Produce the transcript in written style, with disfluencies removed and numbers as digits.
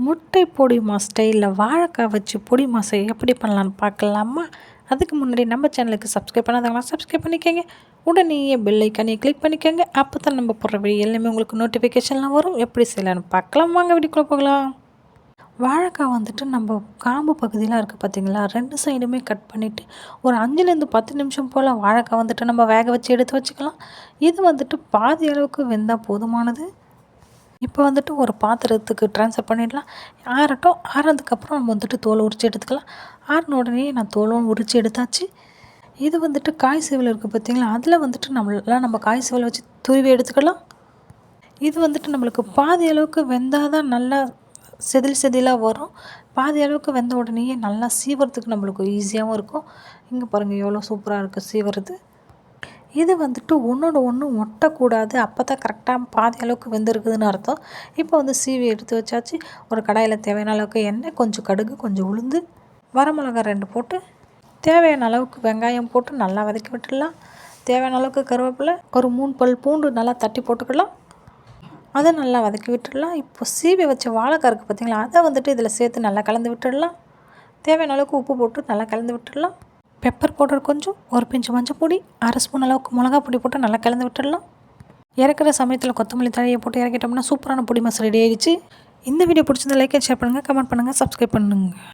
முட்டை பொடிமா ஸ்டைலில் வாழைக்காய் வச்சு பொடி மாசை எப்படி பண்ணலான்னு பார்க்கலாமா? அதுக்கு முன்னாடி நம்ம சேனலுக்கு சப்ஸ்கிரைப் பண்ணாதவங்களாம் சப்ஸ்கிரைப் பண்ணிக்கோங்க. உடனே பெல் ஐக்கானே கிளிக் பண்ணிக்கோங்க. அப்போ தான் நம்ம போடுற வீடியோ எல்லாமே உங்களுக்கு நோட்டிஃபிகேஷன்லாம் வரும். எப்படி செய்யலான்னு பார்க்கலாம், வாங்க வீடியோக்குள்ளே போகலாம். வாழைக்காய் நம்ம காம்பு பகுதியெலாம் இருக்குது பார்த்தீங்களா, 2 சைடுமே கட் பண்ணிவிட்டு ஒரு 5லேருந்து 10 நிமிஷம் போல் வாழைக்காய் நம்ம வேக வச்சு எடுத்து வச்சுக்கலாம். இது பாதி அளவுக்கு வெந்தால் போதுமானது. இப்போ ஒரு பாத்திரத்துக்கு ட்ரான்ஸ்ஃபர் பண்ணிடலாம். ஆறட்டும். ஆறுனதுக்கப்புறம் நம்ம தோலை உரித்து எடுத்துக்கலாம். ஆறின உடனே நான் தோலும் உரித்து எடுத்தாச்சு. இது காய் சேவல் இருக்குது பார்த்தீங்களா, அதில் நம்ம காய் சேவலை வச்சு துருவி எடுத்துக்கலாம். இது நம்மளுக்கு பாதி அளவுக்கு வெந்தால் தான் நல்லா செதிலாக வரும். பாதி அளவுக்கு வெந்த உடனேயே நல்லா சீவறதுக்கு நம்மளுக்கு ஈஸியாகவும் இருக்கும். இங்கே பாருங்கள் எவ்வளோ சூப்பராக இருக்குது சீவறது. இது ஒன்றோட ஒன்று ஒட்டக்கூடாது. அப்போ தான் கரெக்டாக பாதி அளவுக்கு வெந்திருக்குதுன்னு அர்த்தம். இப்போ சீவி எடுத்து வச்சாச்சு. ஒரு கடாயில் தேவையான அளவுக்கு எண்ணெய், கொஞ்சம் கடுகு, கொஞ்சம் உளுந்து, வரமிளகாய் 2 போட்டு, தேவையான அளவுக்கு வெங்காயம் போட்டு நல்லா வதக்கி விட்டுடலாம். தேவையான அளவுக்கு கருவேப்பிலை, ஒரு 3 பல் பூண்டு நல்லா தட்டி போட்டுக்கலாம். அதை நல்லா வதக்கி விட்டுடலாம். இப்போ சீவி வச்ச வாழைக்காய் இருக்குது பார்த்திங்களா, அதை இதில் சேர்த்து நல்லா கலந்து விட்டுடலாம். தேவையான அளவுக்கு உப்பு போட்டு நல்லா கலந்து விட்டுடலாம். பெப்பர் பவுடர் கொஞ்சம், ஒரு பிஞ்சு மஞ்சள் பொடி, 1/2 ஸ்பூன் அளவுக்கு மிளகா பொடி போட்டு நல்லா கலந்து விட்டுடலாம். இறக்குற சமயத்தில் கொத்தமல்லி தழையை போட்டு இறக்கிட்டோம்னா சூப்பரான பொடி மசாலா ரெடி ஆகிடுச்சு. இந்த வீடியோ பிடிச்சிருந்தா லைக் அண்ட் ஷேர் பண்ணுங்கள், கமெண்ட் பண்ணுங்கள், சப்ஸ்கிரைப் பண்ணுங்கள்.